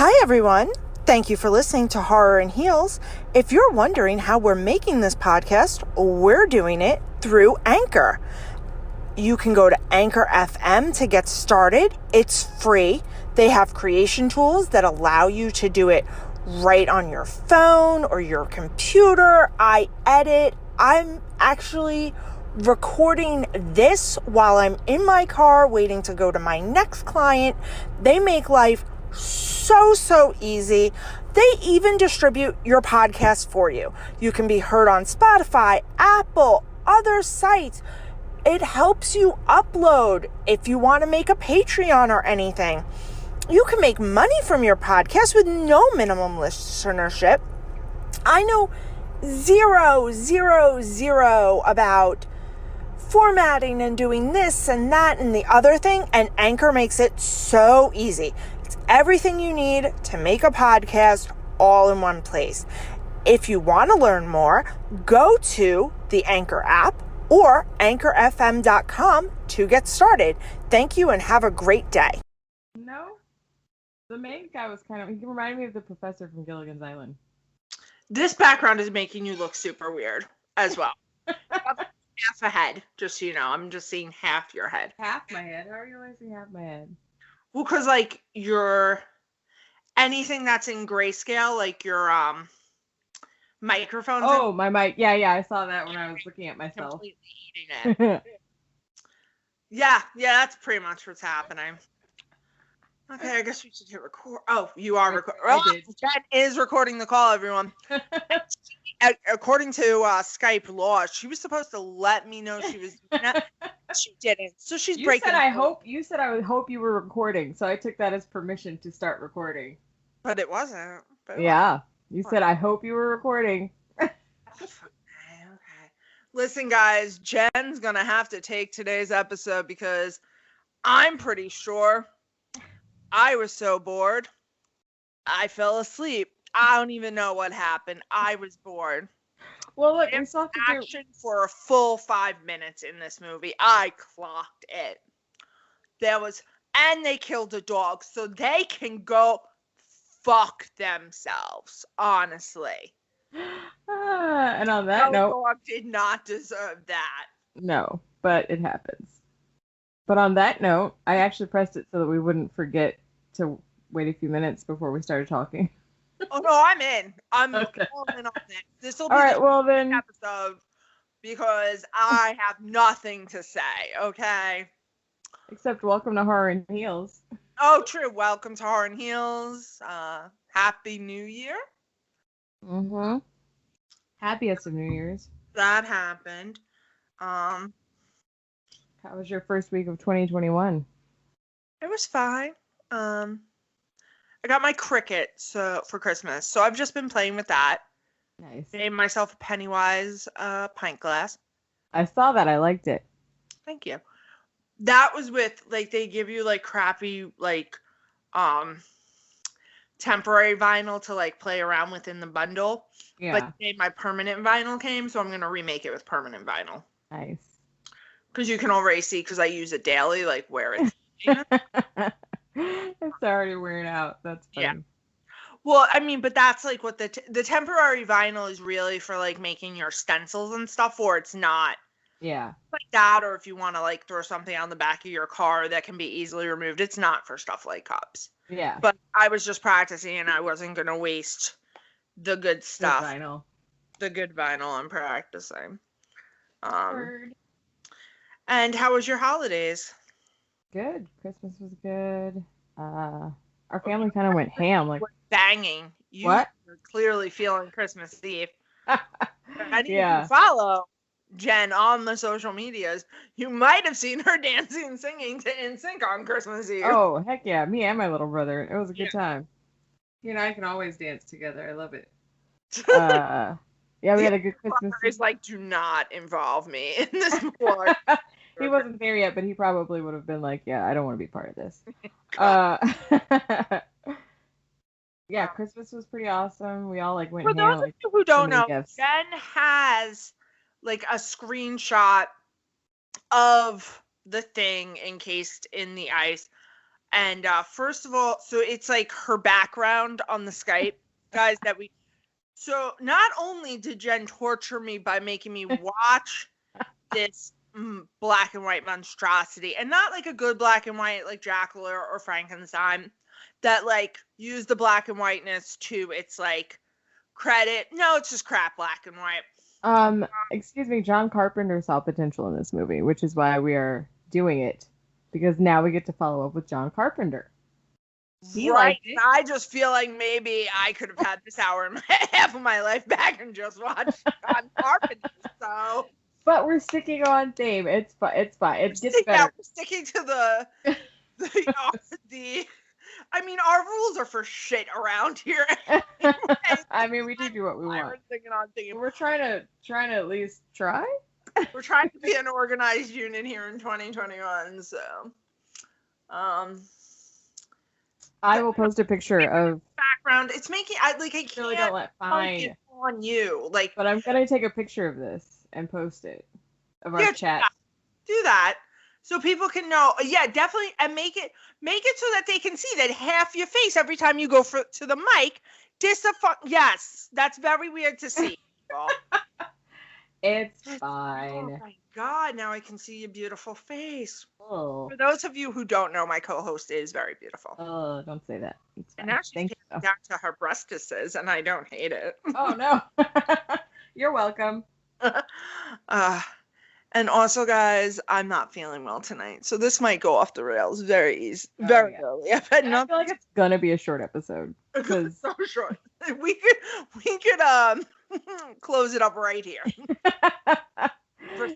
Hi, everyone. Thank you for listening to Horror and Heels. If you're wondering how we're making this podcast, we're doing it through Anchor. You can go to Anchor FM to get started. It's free. They have creation tools that allow you to do it right on your phone or your computer. I edit. I'm actually recording this while I'm in my car waiting to go to my next client. They make life so easy. They even distribute your podcast for you. You can be heard on Spotify, Apple, other sites. It helps you upload if you want to make a Patreon or anything. You can make money from your podcast with no minimum listenership. I know zero about formatting and doing this and that and the other thing, and Anchor makes it so easy. It's everything you need to make a podcast all in one place. If you want to learn more, go to the Anchor app or anchorfm.com to get started. Thank you and have a great day. No, the main guy was he reminded me of the professor from Gilligan's Island. This background is making you look super weird as well. Half a head, just so you know. I'm just seeing half your head. Half my head? How are you only seeing half my head? Well, because, your anything that's in grayscale, like your microphones. Oh, my mic. Yeah, I saw that when I was looking at myself. Completely eating it. Yeah, that's pretty much what's happening. Okay, I guess we should hit record. Oh, you are recording. I did. Jen is recording the call, everyone. According to Skype law, she was supposed to let me know she was doing that. She didn't. So she's breaking. You said I would hope you were recording, so I took that as permission to start recording. But it wasn't. You said I hope you were recording. Okay. Listen, guys, Jen's gonna have to take today's episode because I'm pretty sure I was so bored I fell asleep. I don't even know what happened. I was bored. Well, look, we saw action for a full 5 minutes in this movie. I clocked it. And they killed a dog, so they can go fuck themselves, honestly. And on that note, dog did not deserve that. No, but it happens. But on that note, I actually pressed it so that we wouldn't forget to wait a few minutes before we started talking. Oh no, I'm in. I'm okay. all in on this. This will be the episode because I have nothing to say. Okay. Except welcome to Horror and Heels. Oh, true. Welcome to Horror and Heels. Happy New Year. Mm-hmm. Happiest of New Year's. That happened. How was your first week of 2021? It was fine. I got my Cricut for Christmas, so I've just been playing with that. Nice. Made myself a Pennywise pint glass. I saw that. I liked it. Thank you. That was with they give you crappy temporary vinyl to play around with in the bundle. Yeah. But my permanent vinyl came, so I'm gonna remake it with permanent vinyl. Nice. Because you can already see, because I use it daily, where it's. It's already wearing out. That's funny. Yeah. Well, I mean, but that's what the temporary vinyl is really for making your stencils and stuff, or it's not. Yeah. Like that, or if you want to throw something on the back of your car that can be easily removed, it's not for stuff like cups. Yeah. But I was just practicing, and I wasn't gonna waste the good stuff. The good vinyl I'm practicing. Word. And how was your holidays? Good. Christmas was good. Our family kind of went ham. Banging. You were clearly feeling Christmas Eve. And yeah. If you follow Jen on the social medias, you might have seen her dancing and singing to NSYNC on Christmas Eve. Oh, heck yeah. Me and my little brother. It was a good time. You and I can always dance together. I love it. Yeah, we had a good Christmas Eve. Do not involve me in this more. He wasn't there yet, but he probably would have been yeah, I don't want to be part of this. Yeah, Christmas was pretty awesome. We all went For ham. those of you who don't know, gifts. Jen has a screenshot of the thing encased in the ice. And first of all, so it's like her background on the Skype, guys, so not only did Jen torture me by making me watch this black and white monstrosity, and not like a good black and white like Dracula or Frankenstein that like use the black and whiteness to its like credit. No, it's just crap black and white. Excuse me, John Carpenter saw potential in this movie, which is why we are doing it, because now we get to follow up with John Carpenter. Right. I just feel like maybe I could have had this hour and half of my life back and just watched John Carpenter. So, but we're sticking on theme. It's fine. It gets better. Yeah, we're sticking to the. I mean, our rules are for shit around here. I mean, we do what we want. We're trying to at least try. We're trying to be an organized unit here in 2021. So, I will post a picture of background. It's making I can't really don't let fine it on you like. But I'm gonna take a picture of this and post it of our chat. Do that so people can know. Yeah, definitely, and make it so that they can see that half your face every time you go to the mic. Yes, that's very weird to see. It's fine. Oh my God, now I can see your beautiful face. Oh. For those of you who don't know, my co-host is very beautiful. Oh, don't say that. And now she's getting down to her breastises, and I don't hate it. Oh, no. You're welcome. And also, guys, I'm not feeling well tonight, so this might go off the rails very early. I feel like it's gonna be a short episode because so short. We could close it up right here.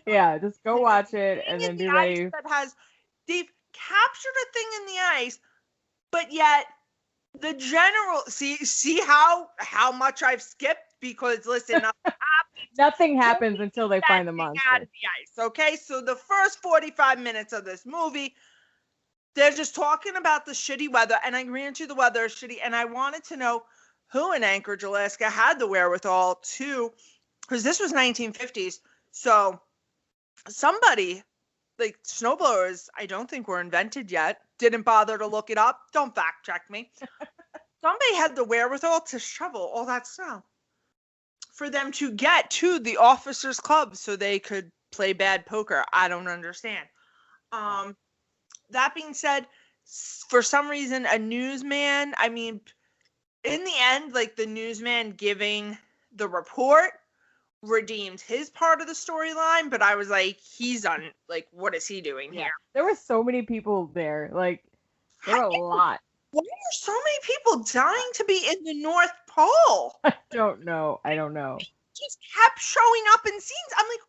Yeah, just go watch it and then be ready. They've captured a thing in the ice, but yet the general see how much I've skipped, because listen, nothing happens until they find the monster out of the ice. Okay, so the first 45 minutes of this movie, they're just talking about the shitty weather, and I grant you the weather is shitty, and I wanted to know who in Anchorage, Alaska had the wherewithal to, because this was 1950s, so somebody, like snowblowers, I don't think were invented yet, didn't bother to look it up, don't fact check me. Somebody had the wherewithal to shovel all that snow for them to get to the officers' club so they could play bad poker. I don't understand. That being said, for some reason, a newsman, I mean, in the end, like the newsman giving the report redeemed his part of the storyline, but I was like, what is he doing here? There were so many people there. Like, there were a lot. Why are so many people dying to be in the North Pole? I don't know. Just kept showing up in scenes. I'm like,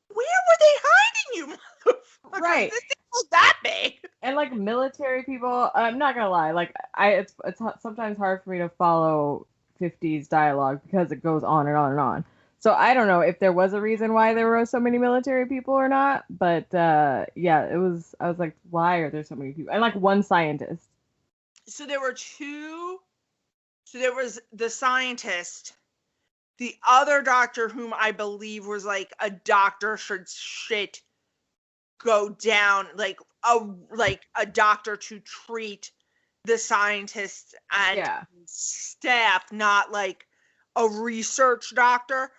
where were they hiding, you motherfuckers? Right. This thing was that big. And like military people, I'm not gonna lie, like it's sometimes hard for me to follow 50s dialogue because it goes on and on and on. So I don't know if there was a reason why there were so many military people or not, but yeah, I was like, why are there so many people? And like one scientist. So there were two. So there was the scientist, the other doctor, whom I believe was like a doctor should shit go down, like a doctor to treat the scientist and staff, not like a research doctor.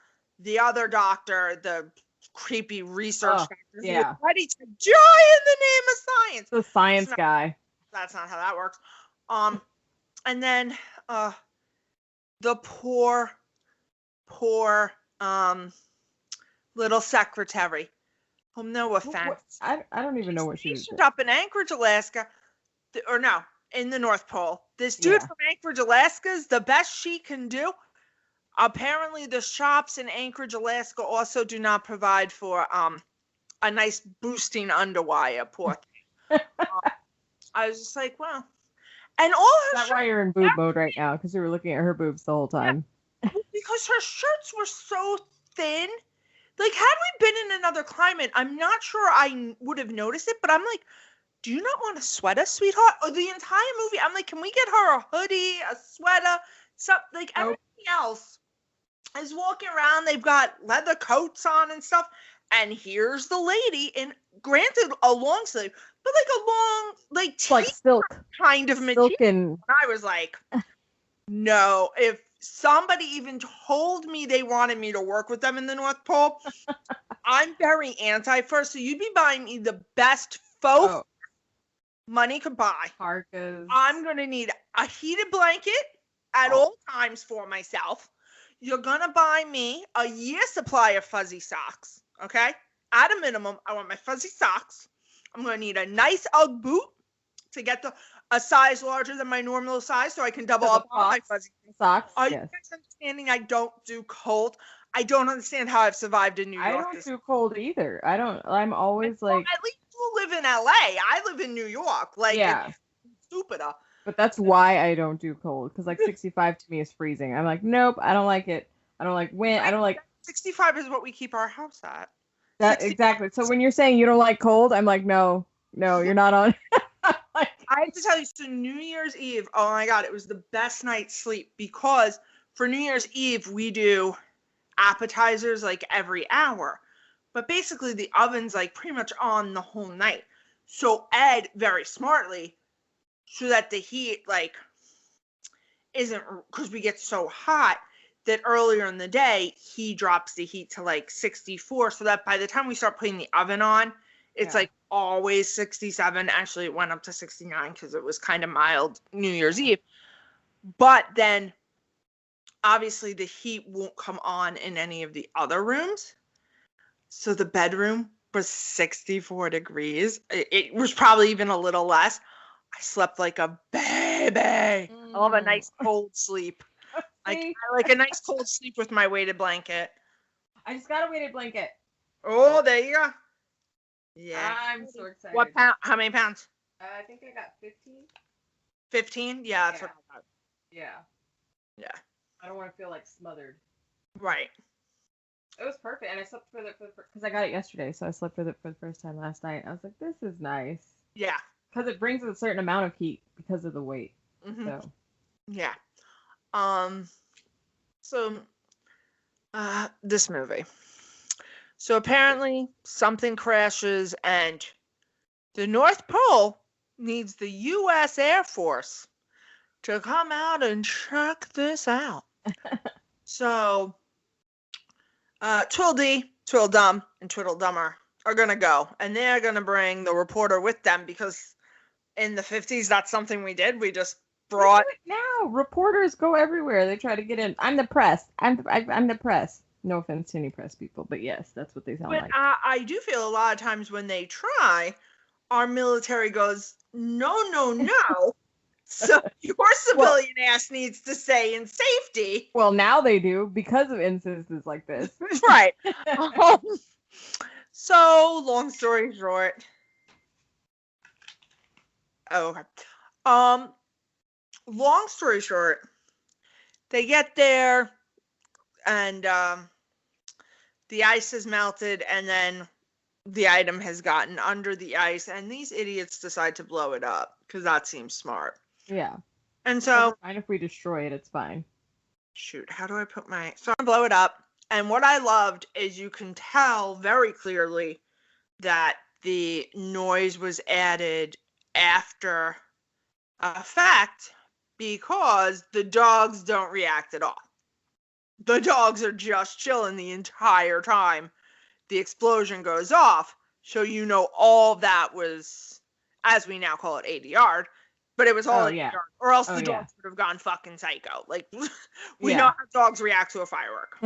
The other doctor, the creepy research doctor, was ready to die in the name of science. The science guy. That's not how that works. And then the poor little secretary. No offense. I don't even know what she was. Up in Anchorage, Alaska, in the North Pole. This dude from Anchorage, Alaska is the best she can do. Apparently, the shops in Anchorage, Alaska also do not provide for a nice boosting underwire. Poor thing. I was just like, well. And all her That's why you're in boob mode right now, because you were looking at her boobs the whole time. Yeah, because her shirts were so thin. Like, had we been in another climate, I'm not sure I would have noticed it, but I'm like, do you not want a sweater, sweetheart? Or the entire movie, I'm like, can we get her a hoodie, a sweater, something? Like, everything else is walking around. They've got leather coats on and stuff. And here's the lady in, granted, a long sleeve, but like a long, like like silk kind of material. and And I was like, no, if somebody even told me they wanted me to work with them in the North Pole, I'm very anti first. So you'd be buying me the best faux money could buy. parkas. I'm going to need a heated blanket at all times for myself. You're going to buy me a year supply of fuzzy socks. Okay. At a minimum, I want my fuzzy socks. I'm going to need a nice Ugg boot to get a size larger than my normal size so I can double up on my fuzzy socks. Are you guys understanding I don't do cold? I don't understand how I've survived in New York. I don't do cold either. I'm always like. At least you live in LA. I live in New York. Like, yeah. It's stupider. But that's why I don't do cold. Because like 65 to me is freezing. I'm like, nope, I don't like it. I don't like wind. I don't like. 65 is what we keep our house at. That exactly. So when you're saying you don't like cold, I'm like, no, you're not on. I have to tell you, so New Year's Eve, oh my God, it was the best night's sleep because for New Year's Eve, we do appetizers like every hour. But basically the oven's like pretty much on the whole night. So Ed, very smartly, so that the heat like isn't, because we get so hot, that earlier in the day, he drops the heat to like 64 so that by the time we start putting the oven on, it's like always 67. Actually, it went up to 69 because it was kind of mild New Year's Eve. But then, obviously, the heat won't come on in any of the other rooms. So the bedroom was 64 degrees. It was probably even a little less. I slept like a baby. I love a nice cold sleep. I like a nice cold sleep with my weighted blanket. I just got a weighted blanket. Oh, there you go. Yeah. I'm so excited. What pound? How many pounds? I think I got 15. 15? Yeah, that's what I got. Yeah. Yeah. I don't want to feel like smothered. Right. It was perfect, and I slept for because I got it yesterday, so I slept with it for the first time last night. I was like, this is nice. Yeah. Because it brings a certain amount of heat because of the weight. Mm-hmm. So. Yeah. So, this movie. So apparently something crashes and the North Pole needs the U.S. Air Force to come out and check this out. So, Tweedledee, Tweedledum, and Tweedledummer are going to go. And they're going to bring the reporter with them because in the 50s, that's something we did. We just brought... Now, reporters go everywhere. They try to get in. I'm the press. I'm the press. No offense to any press people, but yes, that's what they sound like. I do feel a lot of times when they try, our military goes, no. So your civilian ass needs to stay in safety. Well, now they do because of instances like this. Right. So, long story short. Oh, okay. Long story short, they get there and the ice has melted and then the item has gotten under the ice and these idiots decide to blow it up because that seems smart. Yeah. And so... fine if we destroy it, it's fine. Shoot, how do I put my... So I blow it up. And what I loved is you can tell very clearly that the noise was added after effect because the dogs don't react at all. The dogs are just chilling the entire time the explosion goes off. So you know all that was, as we now call it, ADR. But it was all ADR. Or else the dogs would have gone fucking psycho. Like, we know how dogs react to a firework.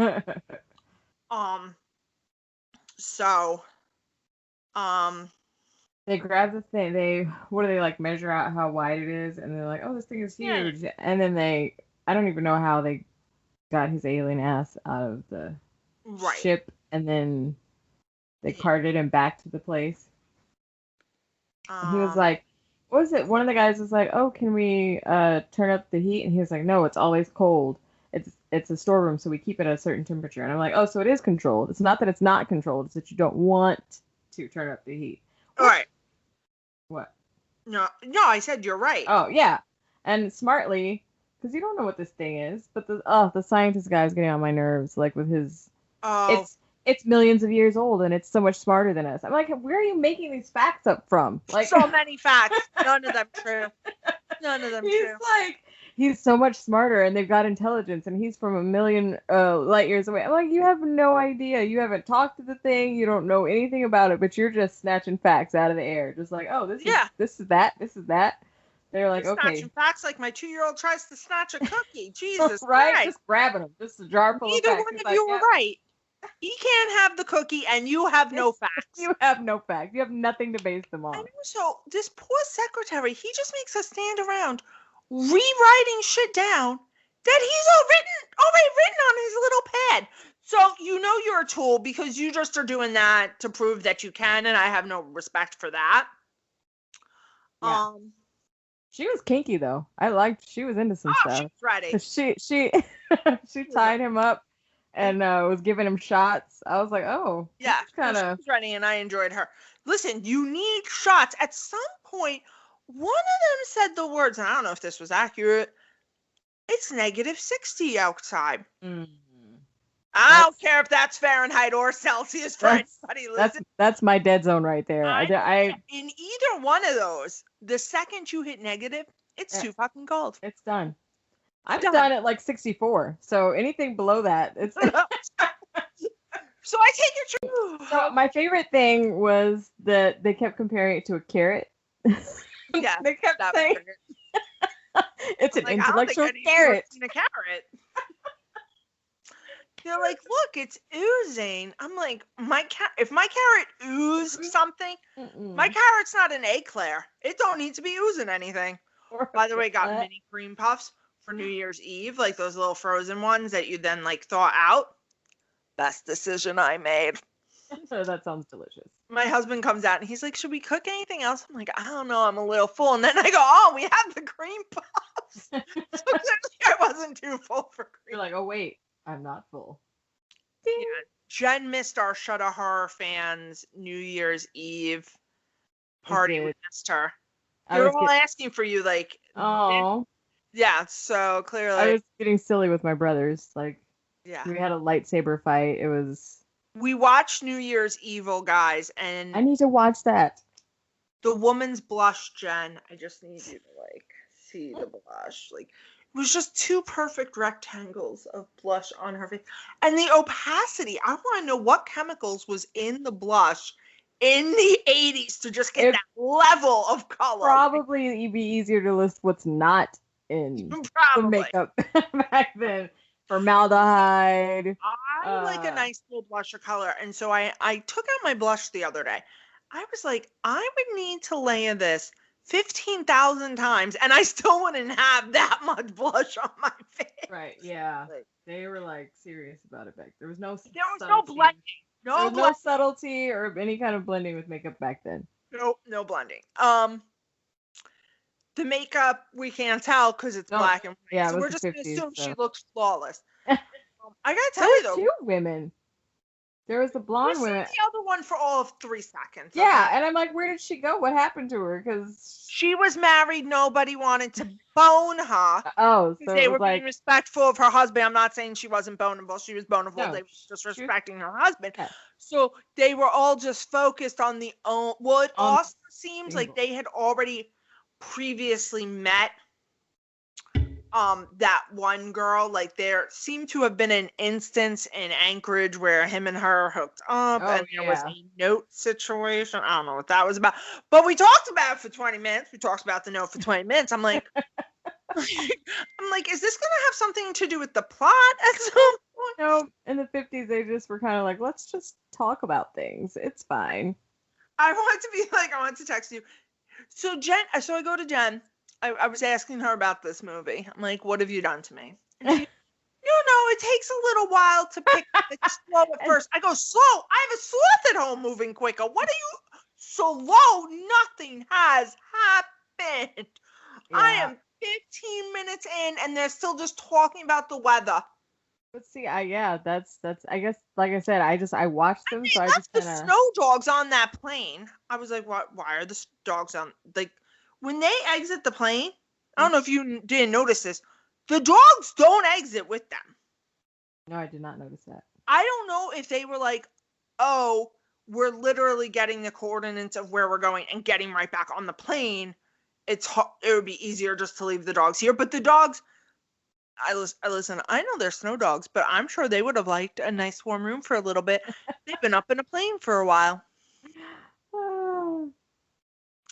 They grab the thing, what do they, like, measure out how wide it is, and they're like, oh, this thing is huge. Yeah. And then I don't even know how they got his alien ass out of the ship, and then they carted him back to the place. And he was like, what was it? One of the guys was like, oh, can we turn up the heat? And he was like, no, it's always cold. It's a storeroom, so we keep it at a certain temperature. And I'm like, oh, so it is controlled. It's not that it's not controlled. It's that you don't want to turn up the heat. All right. What? No, I said you're right. Oh, yeah. And smartly, because you don't know what this thing is, but the scientist guy is getting on my nerves, like with his... Oh. it's millions of years old and it's so much smarter than us. I'm like, where are you making these facts up from? Like, so many facts. None of them true. None of them he's true. like, he's so much smarter and they've got intelligence and he's from a million light years away. I'm like, you have no idea. You haven't talked to the thing. You don't know anything about it, but you're just snatching facts out of the air. Just like, oh, this is that. They're like, okay. Snatching facts like my 2-year-old tries to snatch a cookie. Jesus right? Christ. Just grabbing them. Just a jar full Neither of facts. one of you were right. He can't have the cookie and you have no facts. You have no facts. You have nothing to base them on. And also, this poor secretary, he just makes us stand around rewriting shit down that he's already written on his little pad. So you know you're a tool because you just are doing that to prove that you can, and I have no respect for that. Yeah. She was kinky though. She was into some stuff. She was ready. She tied him up and was giving him shots. I was like, oh, yeah, she was ready, and I enjoyed her. Listen, you need shots. At some point, one of them said the words, and I don't know if this was accurate. It's -60 outside. Mm-hmm. I don't care if that's Fahrenheit or Celsius for anybody listening. That's my dead zone right there. I in either one of those, the second you hit negative, it's too fucking cold. It's done. I've done it like 64. So anything below that, it's. So I take your truth. So my favorite thing was that they kept comparing it to a carrot. Yeah, they kept saying it's an intellectual carrot. A carrot. They're like, look, it's oozing. I'm like, if my carrot oozed something, my carrot's not an eclair. It don't need to be oozing anything. By the way, got mini cream puffs for New Year's Eve, like those little frozen ones that you then like thaw out. Best decision I made. That sounds delicious. My husband comes out and he's like, should we cook anything else? I'm like, I don't know, I'm a little full. And then I go, oh, we have the cream puffs. So clearly I wasn't too full for cream. You're like, oh, wait. I'm not full. Yeah. Jen missed our Shut a Horror Fans New Year's Eve party. We missed her. They were all asking for you, like. Oh. Yeah, so clearly. I was getting silly with my brothers. Like, yeah. We had a lightsaber fight. It was. We watched New Year's Evil, guys, and. I need to watch that. The woman's blush, Jen. I just need you to, like, see the blush. Like. It was just two perfect rectangles of blush on her face. And the opacity, I want to know what chemicals was in the blush in the 80s to just get that level of color. Probably it'd be easier to list what's not in the makeup back then. Formaldehyde. I like a nice little blusher color. And so I took out my blush the other day. I was like, I would need to layer this 15,000 times and I still wouldn't have that much blush on my face. Right, yeah. They were like serious about it back. There was no blending. No subtlety or any kind of blending with makeup back then. No blending. The makeup we can't tell because it's black and white. Yeah, so we're just gonna assume she looks flawless. I gotta tell you though. Two women. There was the blonde woman. The other one for all of 3 seconds. Yeah, and I'm like, where did she go? What happened to her? Because she was married. Nobody wanted to bone her. Oh, so they were being respectful of her husband. I'm not saying she wasn't boneable. She was boneable. No, they were just respecting her husband. Yeah. So they were all just focused on the own. Well, it also seems like they had already previously met that one girl. Like there seemed to have been an instance in Anchorage where him and her hooked up and there was a note situation. I don't know what that was about, but we talked about it for 20 minutes. We talked about the note for 20 minutes. I'm like, is this gonna have something to do with the plot at some point? No, in the 50s they just were kind of like, let's just talk about things. It's fine. I want to text you. So I go to Jen. I was asking her about this movie. I'm like, what have you done to me? And she, it takes a little while to pick it's slow at first. I go, slow? I have a sloth at home moving quicker. What are you slow? Nothing has happened. Yeah. I am 15 minutes in and they're still just talking about the weather. But see, that's I guess like I said, I watched them, so I just the snow dogs on that plane. I was like, why are the dogs on when they exit the plane, I don't know if you didn't notice this, the dogs don't exit with them. No, I did not notice that. I don't know if they were like, oh, we're literally getting the coordinates of where we're going and getting right back on the plane, it would be easier just to leave the dogs here. But the dogs, I listen, I know they're snow dogs, but I'm sure they would have liked a nice warm room for a little bit. They've been up in a plane for a while.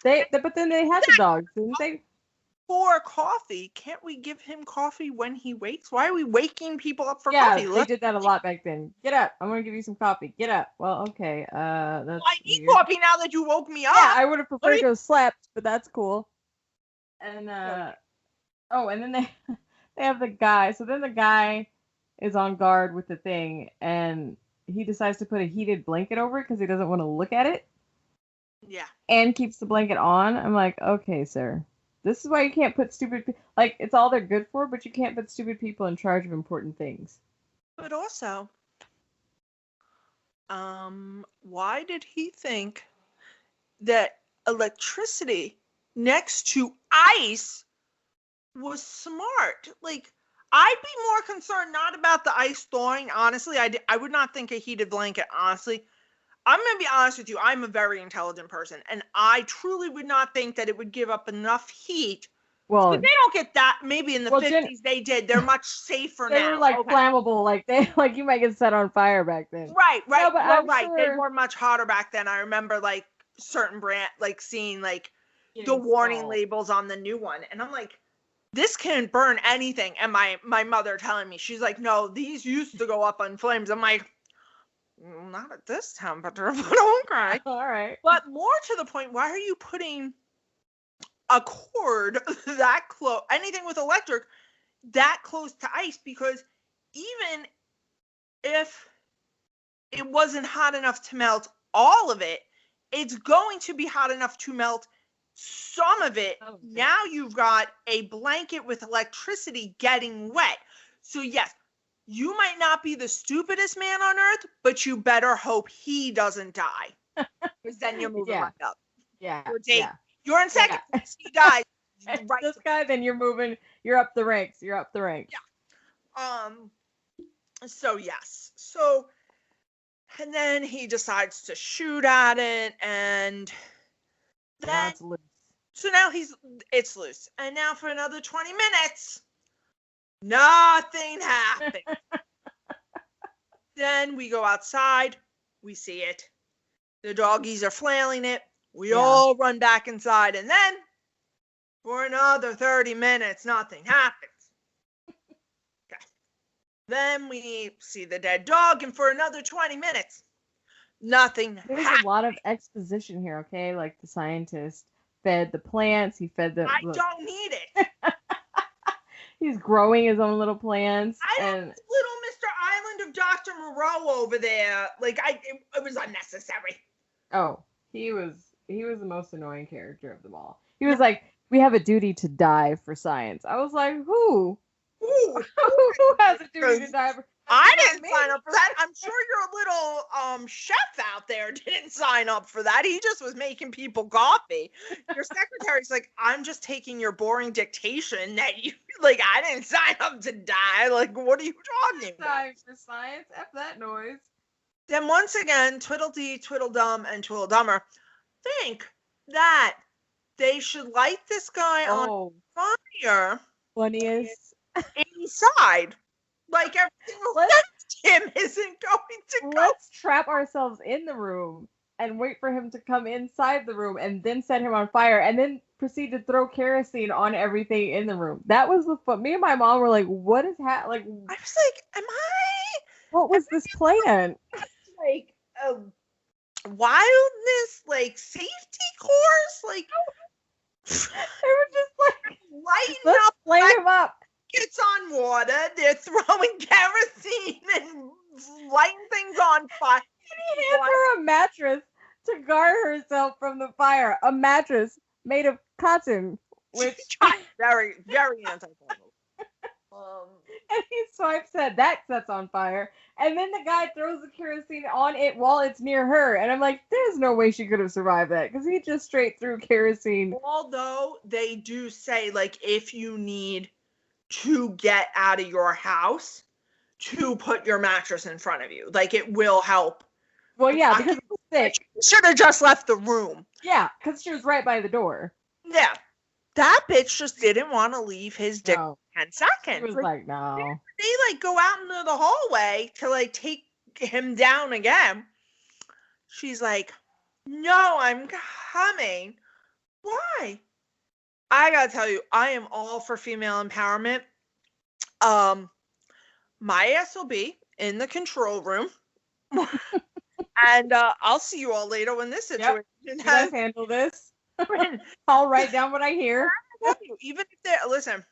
But then they had the dogs, didn't they? For coffee, can't we give him coffee when he wakes? Why are we waking people up for coffee? Yeah, they did that a lot back then. Get up. I'm gonna give you some coffee. Get up. Well, okay. That's I need weird. coffee now that you woke me up. Yeah, I would have preferred to go slept, but that's cool. And and then they have the guy. So then the guy is on guard with the thing, and he decides to put a heated blanket over it because he doesn't want to look at it. Yeah. And keeps the blanket on. I'm like, okay, sir. This is why you can't put stupid like, it's all they're good for, but you can't put stupid people in charge of important things. But also, why did he think that electricity next to ice was smart? Like, I'd be more concerned not about the ice thawing. Honestly, I would not think a heated blanket. Honestly, I'm going to be honest with you. I'm a very intelligent person, and I truly would not think that it would give up enough heat. Well, but they don't get that. Maybe in the 50s they did. They're much safer now. They were like flammable, like you might get set on fire back then. Right. No, but I'm right. sure... They were much hotter back then. I remember like certain brand, like seeing like the warning labels on the new one, and I'm like, this can burn anything. And my mother telling me, she's like, no, these used to go up in flames. I'm like, not at this temperature, but okay. All right. But more to the point, why are you putting a cord that close, anything with electric, that close to ice? Because even if it wasn't hot enough to melt all of it, it's going to be hot enough to melt some of it. Oh, now you've got a blanket with electricity getting wet. So yes, you might not be the stupidest man on earth, but you better hope he doesn't die. Because then you're moving right up. Yeah. You're in second place. He dies. Right. This guy, then you're up the ranks. You're up the ranks. Yeah. So yes. So, and then he decides to shoot at it, and then now it's loose. So now it's loose. And now for another 20 minutes, nothing happened. Then we go outside, we see it. The doggies are flailing it. We all run back inside, and then for another 30 minutes, nothing happens. Okay. Then we see the dead dog, and for another 20 minutes, nothing There's happens. A lot of exposition here, okay? Like the scientist fed the plants, he fed the... I don't need it. He's growing his own little plants. Little Mr. Island of Dr. Moreau over there. Like, it was unnecessary. Oh, he was the most annoying character of them all. He was like, we have a duty to die for science. I was like, who? Who has a duty to die for? I didn't sign up for that. I'm sure your little chef out there didn't sign up for that. He just was making people coffee. Your secretary's like, I'm just taking your boring dictation that you like. I didn't sign up to die. Like, what are you talking about? Time for science. F that noise. Then once again, Tweedledee, Tweedledum, and Tweedledummer think that they should light this guy on fire. Funniest. Inside. Like everything against him isn't going to go. Let's trap ourselves in the room and wait for him to come inside the room and then set him on fire and then proceed to throw kerosene on everything in the room. That was the fun. Me and my mom were like, what is happening? Like, I was like, what was this plan? Like, wildness, like safety course? Like, they were just like, lighting up. Light him up. It's on water. They're throwing kerosene and lighting things on fire. And he hands her a mattress to guard herself from the fire. A mattress made of cotton, which very, very anti-flammable. And he swipes that sets on fire, and then the guy throws the kerosene on it while it's near her, and I'm like, there's no way she could have survived that because he just straight threw kerosene. Although they do say, like, if you need to get out of your house, to put your mattress in front of you, like, it will help Well, yeah, because it was thick. She should have just left the room. Yeah, because she was right by the door. Yeah. That bitch just didn't want to leave his dick No. 10 seconds. She was like, no. They go out into the hallway to take him down again. She's like, no, I'm coming. Why? I gotta tell you, I am all for female empowerment. My ass will be in the control room. And I'll see you all later when this situation has handle this. I'll write down what I hear. Even if they're listen,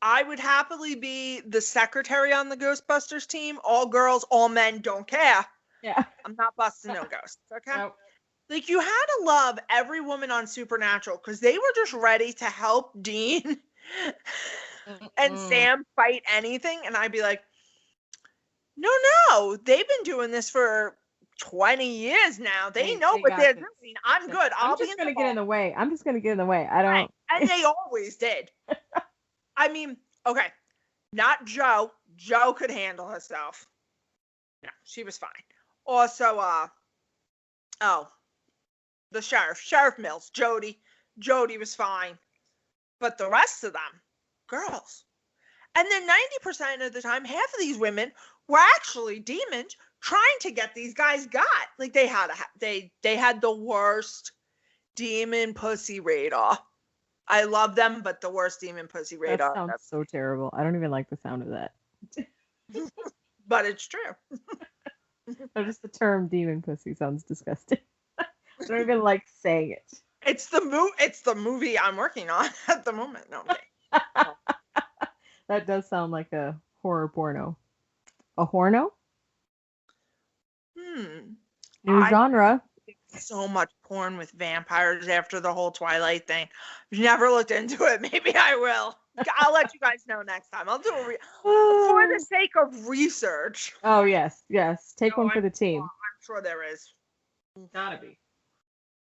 I would happily be the secretary on the Ghostbusters team. All girls, all men, don't care. Yeah. I'm not busting no ghosts. Okay. Nope. Like you had to love every woman on Supernatural because they were just ready to help Dean and Sam fight anything. And I'd be like, no, they've been doing this for 20 years now. They know what they're doing. I'm good. I'm just going to get in the way. I don't. Right. And they always did. I mean, okay, not Joe. Joe could handle herself. No, she was fine. Also, the Sheriff Mills, Jody was fine. But the rest of them, girls. And then 90% of the time, half of these women were actually demons trying to get these guys got. Like they had the worst demon pussy radar. I love them, but the worst demon pussy radar. That sounds so terrible. I don't even like the sound of that. But it's true. Just the term demon pussy sounds disgusting. I don't even like saying it. It's the movie I'm working on at the moment. No, okay. That does sound like a horror porno. A horno? New genre. So much porn with vampires after the whole Twilight thing. I've never looked into it. Maybe I will. I'll let you guys know next time. I'll do for the sake of research. Oh, yes. Take one for the team. I'm sure there is. Gotta be.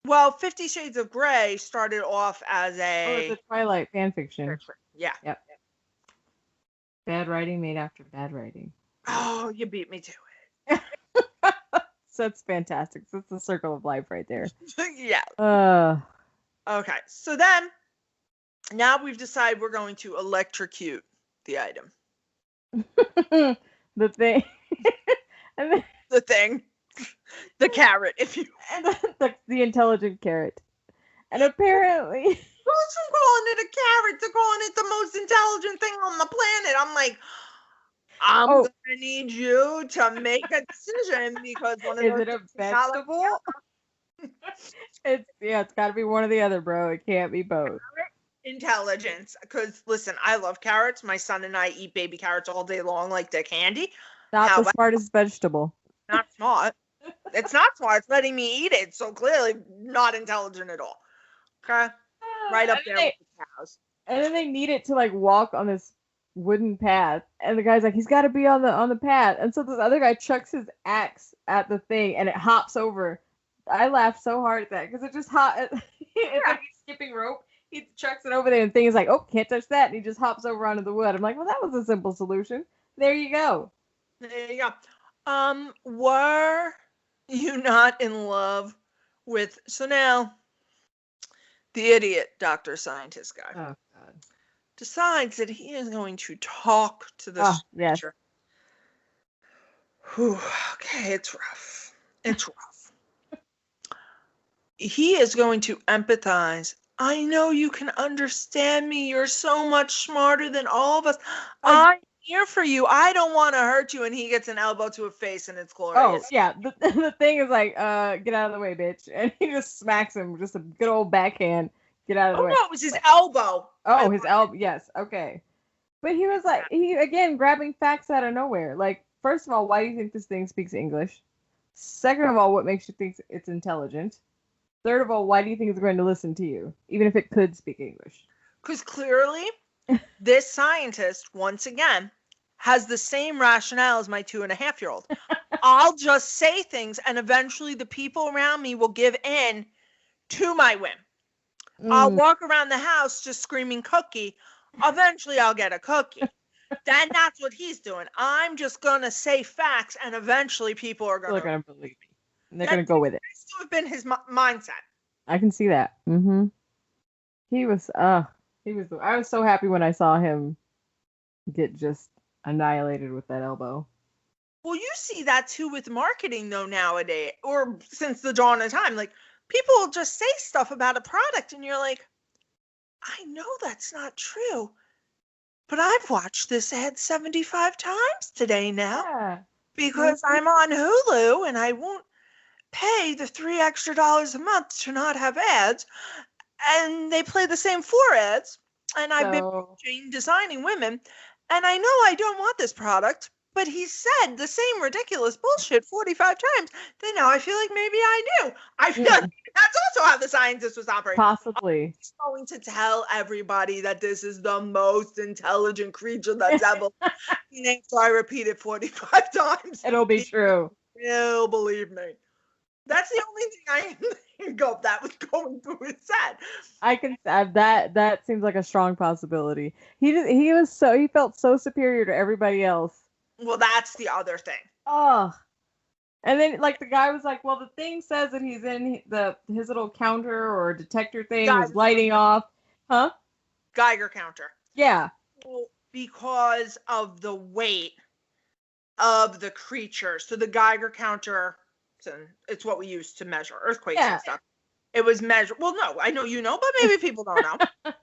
Well, 50 Shades of Grey started off as it's a Twilight fanfiction. Yeah. Yep. Bad writing made after bad writing. Oh, you beat me to it. So it's fantastic. So it's the circle of life right there. Yeah. Okay. So then, now we've decided we're going to electrocute the item. The thing. The thing. The carrot, if you. And the intelligent carrot. And apparently. Goes from calling it a carrot to calling it the most intelligent thing on the planet. I'm like, I'm gonna need you to make a decision because one of those. Is it a vegetable? It's got to be one or the other, bro. It can't be both. Intelligence, because listen, I love carrots. My son and I eat baby carrots all day long like they're candy. Not the smartest vegetable. Not smart. It's not smart. It's letting me eat it. So clearly not intelligent at all. Okay, right up there with the cows. And then they need it to walk on this wooden path, and the guy's like, he's got to be on the path, and so this other guy chucks his axe at the thing and it hops over. I laughed so hard at that because it just it's like he's skipping rope. He chucks it over there and the thing is like, oh, can't touch that, and he just hops over onto the wood. I'm like, well, that was a simple solution. There you go. Were you not in love with now the idiot doctor scientist guy? Oh God. Decides that he is going to talk to the stranger. Yes. Okay, it's rough. It's rough. He is going to empathize. I know you can understand me. You're so much smarter than all of us. I'm here for you. I don't want to hurt you. And he gets an elbow to a face and it's glorious. Oh, yeah. The thing is like, get out of the way, bitch. And he just smacks him. Just a good old backhand. Get out of the way. Oh, no, it was his elbow. Oh, his elbow. Yes. Okay. But he was like, again, grabbing facts out of nowhere. Like, first of all, why do you think this thing speaks English? Second of all, what makes you think it's intelligent? Third of all, why do you think it's going to listen to you, even if it could speak English? Because clearly, this scientist, once again, has the same rationale as my 2.5-year-old. I'll just say things, and eventually the people around me will give in to my whim. I'll walk around the house just screaming cookie. Eventually, I'll get a cookie. then that's what he's doing. I'm just gonna say facts, and eventually people are They're gonna gonna believe me. And they're gonna go with it. That's to have been his mindset. I can see that. Mm-hmm. He was. I was so happy when I saw him get just annihilated with that elbow. Well, you see that too with marketing though nowadays, or since the dawn of time. Like people will just say stuff about a product, and you're like, I know that's not true, but I've watched this ad 75 times today now because I'm on Hulu and I won't pay the $3 extra a month to not have ads. And they play the same 4 ads, and I've been designing women, and I know I don't want this product, but he said the same ridiculous bullshit 45 times. Then now I feel like maybe I do. I feel like that's also how the scientist was operating. Possibly. He's going to tell everybody that this is the most intelligent creature that's ever. So I repeat it 45 times. It'll be true. He'll believe me. That's the only thing I think of that was going through his head. I can that seems like a strong possibility. He felt so superior to everybody else. Well, that's the other thing. Oh. And then like the guy was like, well, the thing says that he's in his little counter or detector thing was lighting off. Huh? Geiger counter. Yeah. Well, because of the weight of the creature. So the Geiger counter, it's what we use to measure earthquakes and stuff. It was measured. Well, no, I know you know, but maybe people don't know.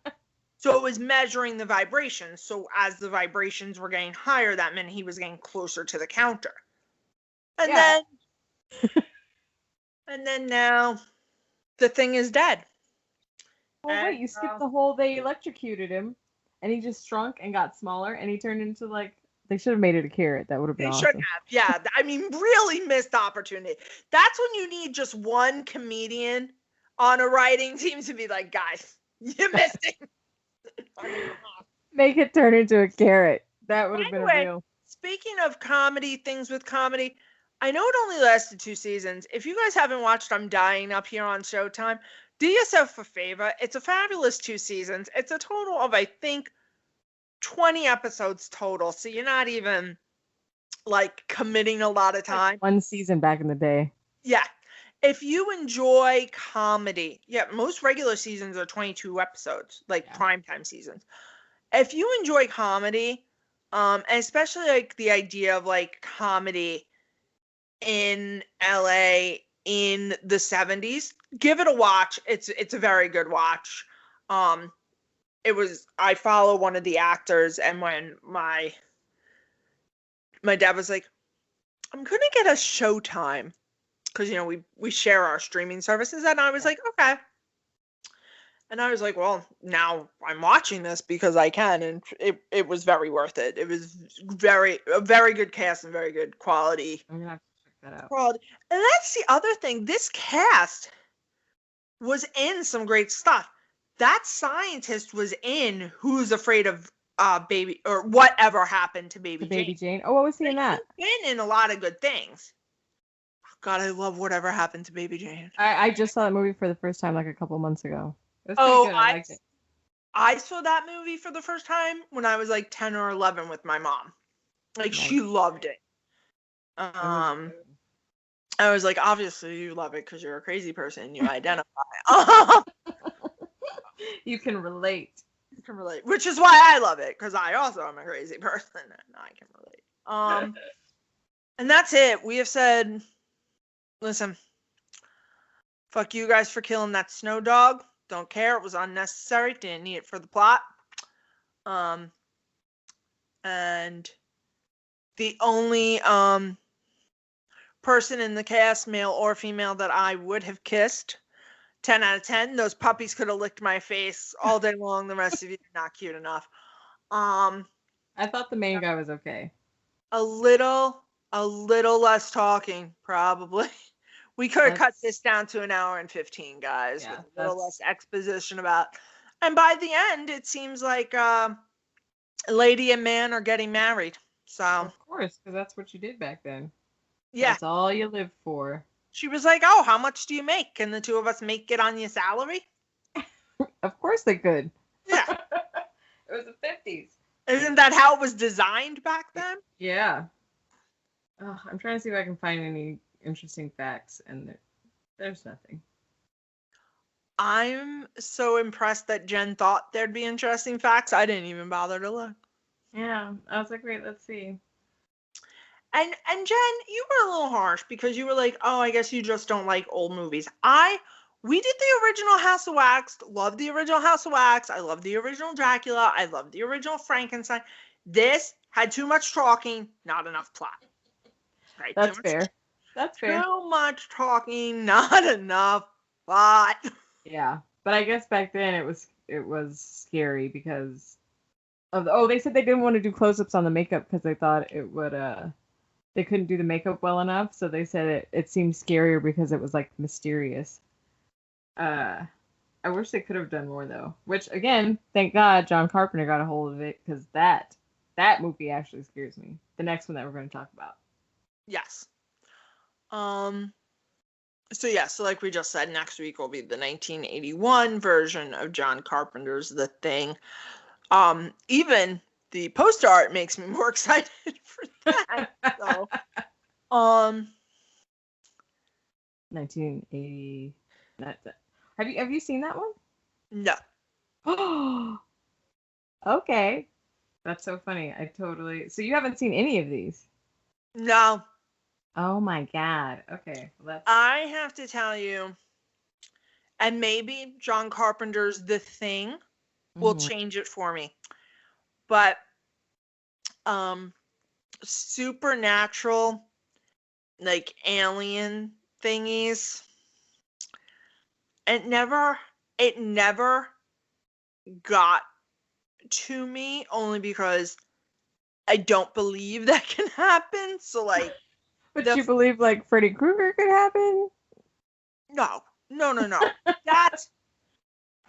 So it was measuring the vibrations. So as the vibrations were getting higher, that meant he was getting closer to the counter. And then now the thing is dead. Well, wait, you skipped the whole they electrocuted him and he just shrunk and got smaller and he turned into like, they should have made it a carrot. That would have been awesome. They should have. Yeah. I mean, really missed opportunity. That's when you need just one comedian on a writing team to be like, guys, you missed it. Make it turn into a carrot. That would have been real. Speaking of comedy, things with comedy, I know it only lasted 2 seasons. If you guys haven't watched I'm Dying up here on Showtime, do yourself a favor. It's a fabulous 2 seasons. It's a total of, I think, 20 episodes total. So you're not even like committing a lot of time. Like 1 season back in the day. Yeah. If you enjoy comedy, most regular seasons are 22 episodes, like primetime seasons. If you enjoy comedy, and especially like the idea of like comedy in LA in the 70s, give it a watch. It's a very good watch. I follow one of the actors, and when my dad was like, I'm gonna get a Showtime, because we share our streaming services, and I was like, okay. And I was like, well, now I'm watching this because I can, and it was very worth it. It was a very good cast and very good quality. I'm gonna have to check that out. Quality. And that's the other thing. This cast was in some great stuff. That scientist was in Who's Afraid of Baby, or Whatever Happened to Baby Jane. Oh, what was he in that? He's been in a lot of good things. God, I love Whatever Happened to Baby Jane. I just saw that movie for the first time like a couple months ago. It was pretty good. I liked it. I saw that movie for the first time when I was like 10 or 11 with my mom. Like, she loved it. I was like, obviously you love it because you're a crazy person. You identify. You can relate. You can relate. Which is why I love it, because I also am a crazy person and I can relate. And that's it. We have said, listen, fuck you guys for killing that snow dog. Don't care. It was unnecessary. Didn't need it for the plot. And the only person in the cast, male or female, that I would have kissed, 10 out of 10. Those puppies could have licked my face all day long. The rest of you are not cute enough. I thought the main guy was okay. A little less talking, probably. We could have cut this down to an hour and 15, guys, with a little less exposition about. And by the end, it seems like lady and man are getting married. So of course, because that's what you did back then. Yeah, that's all you lived for. She was like, "Oh, how much do you make? Can the two of us make it on your salary?" Of course they could. Yeah, it was the 50s. Isn't that how it was designed back then? Yeah. Oh, I'm trying to see if I can find any interesting facts, and there's nothing. I'm so impressed that Jen thought there'd be interesting facts. I didn't even bother to look. Yeah, I was like, wait, let's see. And Jen, you were a little harsh because you were like, oh, I guess you just don't like old movies. We did the original House of Wax, loved the original House of Wax. I love the original Dracula. I love the original Frankenstein. This had too much talking, not enough plot. Right? That's fair. That's fair. Too much talking, not enough plot. Yeah, but I guess back then it was scary because of they said they didn't want to do close-ups on the makeup because they thought it would they couldn't do the makeup well enough, so they said it seemed scarier because it was like mysterious. I wish they could have done more though. Which again, thank God John Carpenter got a hold of it because that movie actually scares me. The next one that we're going to talk about. Yes. So like we just said, next week will be the 1981 version of John Carpenter's The Thing. Even the poster art makes me more excited for that. So, 1980. Have you seen that one? No. Oh. Okay. That's so funny. So you haven't seen any of these? No. Oh my God. Okay. I have to tell you, and maybe John Carpenter's The Thing will change it for me. But supernatural, like alien thingies, it never got to me, only because I don't believe that can happen. So like, but you believe like Freddy Krueger could happen? No. That's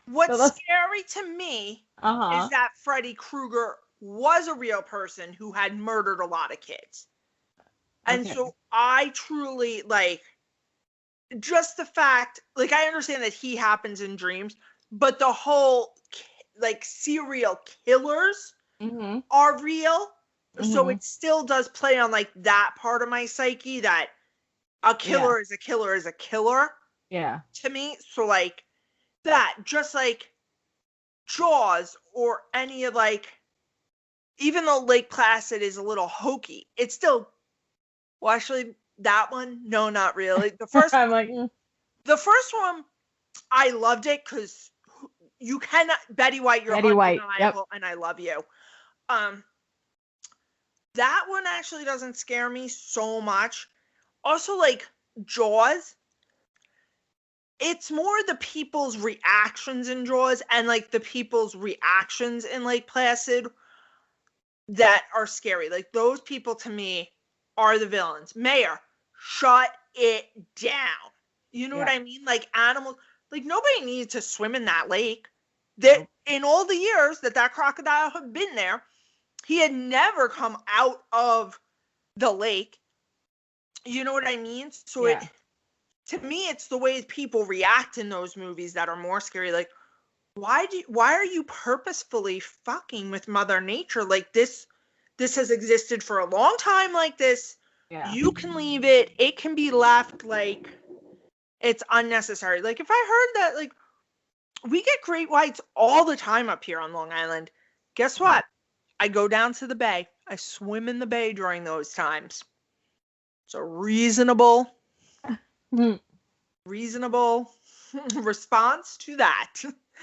what's scary to me is that Freddy Krueger was a real person who had murdered a lot of kids. And so I truly like just the fact, like I understand that he happens in dreams, but the whole like serial killers are real. So it still does play on like that part of my psyche that a killer is a killer is a killer. Yeah. To me. So like that, just like Jaws or any of like, even though Lake Placid is a little hokey, it's still, well, actually that one, no, not really. The first I'm like, the first one, I loved it because you cannot, Betty White, you're Betty White, undeniable, and I love you. That one actually doesn't scare me so much. Also, like Jaws, it's more the people's reactions in Jaws and like the people's reactions in Lake Placid that are scary. Like those people to me are the villains. Mayor, shut it down. You know what I mean? Like animals, like nobody needs to swim in that lake. That in all the years that crocodile had been there, he had never come out of the lake. You know what I mean? So to me, it's the way people react in those movies that are more scary. Like, why are you purposefully fucking with Mother Nature? Like this has existed for a long time like this. Yeah. You can leave it. It can be left. Like, it's unnecessary. Like, if I heard that, like, we get great whites all the time up here on Long Island. Guess what? I go down to the bay. I swim in the bay during those times. So reasonable response to that.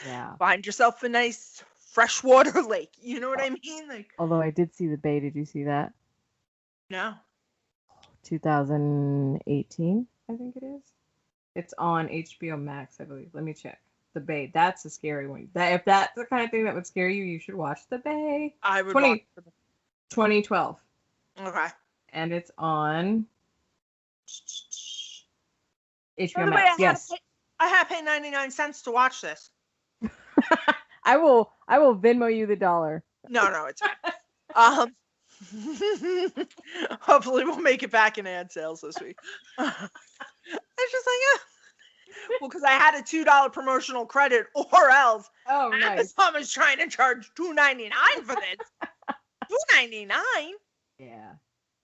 Yeah. Find yourself a nice freshwater lake. You know what I mean? Like, although I did see the bay. Did you see that? No. 2018, I think it is. It's on HBO Max, I believe. Let me check. The Bay. That's a scary one. If that's the kind of thing that would scare you, you should watch The Bay. I would watch 2012. Okay. And it's on HBO Max. Yes. I have paid 99 cents to watch this. I will Venmo you the $1. No, it's fine. Hopefully we'll make it back in ad sales this week. It's just like, well, because I had a $2 promotional credit, or else Amazon was trying to charge $2.99 for this. $2.99. Yeah.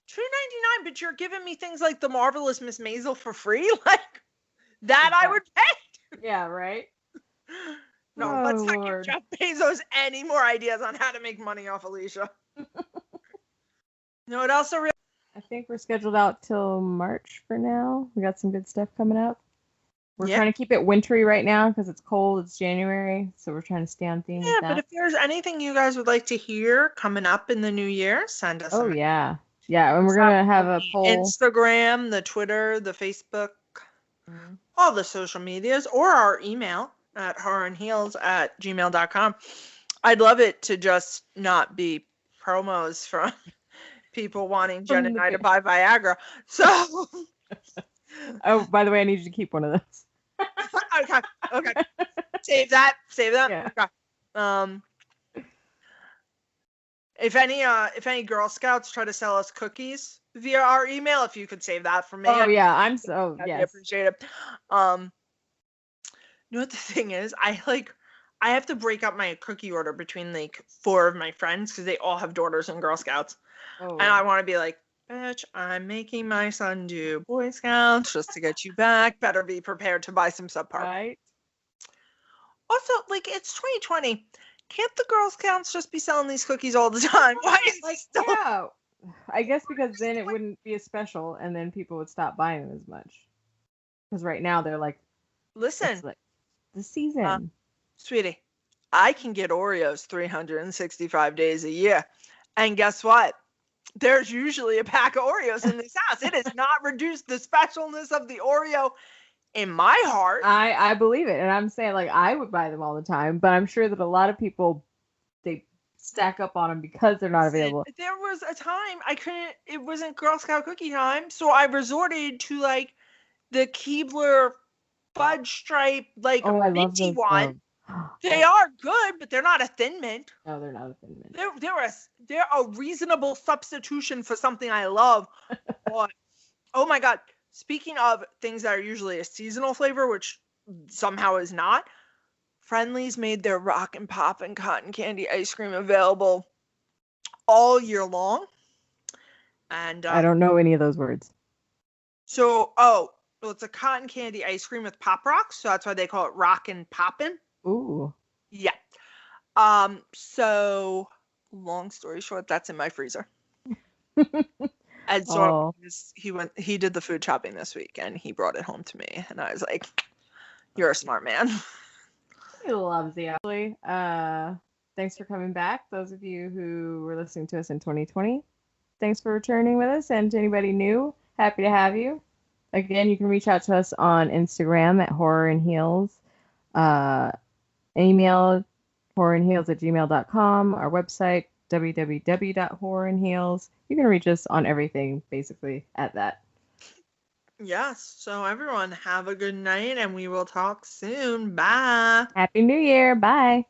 $2.99, but you're giving me things like the Marvelous Miss Maisel for free, like that I would pay. Yeah, right. No, let's not give Jeff Bezos any more ideas on how to make money off Elicia. You know what else? I think we're scheduled out till March for now. We got some good stuff coming up. We're trying to keep it wintry right now because it's cold. It's January, so we're trying to stay on theme. Yeah, but if there's anything you guys would like to hear coming up in the new year, send us. Oh yeah, and we're gonna have a poll. Instagram, the Twitter, the Facebook, all the social medias, or our email at horrorandheels@gmail.com. I'd love it to just not be promos from people wanting Jen and I to buy Viagra. So. Oh, by the way, I need you to keep one of those. Okay. Save that. Yeah. Okay. If any Girl Scouts try to sell us cookies via our email, if you could save that for me. Oh yeah, I appreciate it. You know what the thing is? I have to break up my cookie order between like 4 of my friends because they all have daughters in Girl Scouts, and I want to be like, bitch, I'm making my son do Boy Scouts just to get you back. Better be prepared to buy some subpar. Right. Also, like, it's 2020. Can't the Girl Scouts just be selling these cookies all the time? Why is yeah. I guess because then it wouldn't be as special, and then people would stop buying them as much. Because right now they're like, listen, like the season. Sweetie, I can get Oreos 365 days a year. And guess what? There's usually a pack of Oreos in this house. It has not reduced the specialness of the Oreo in my heart. I believe it. And I'm saying, like, I would buy them all the time, but I'm sure that a lot of people, they stack up on them because they're not available. There was a time it wasn't Girl Scout cookie time, so I resorted to, like, the Keebler fudge stripe, like, minty one. They are good, but they're not a Thin Mint. No, they're not a Thin Mint. They're a reasonable substitution for something I love. But, oh my God. Speaking of things that are usually a seasonal flavor, which somehow is not, Friendly's made their Rock and Pop and cotton candy ice cream available all year long. And I don't know any of those words. So, it's a cotton candy ice cream with Pop Rocks, so that's why they call it Rock and Poppin'. Ooh. Yeah. So long story short, that's in my freezer. And so he did the food shopping this week and he brought it home to me and I was like, you're a smart man. He loves you. Thanks for coming back. Those of you who were listening to us in 2020, thanks for returning with us. And to anybody new, happy to have you. Again, you can reach out to us on Instagram at Horror and Heels. Email horrorandheels@gmail.com. Our website, www.horrorandheels. You can reach us on everything, basically, at that. Yes. So everyone, have a good night, and we will talk soon. Bye. Happy New Year. Bye.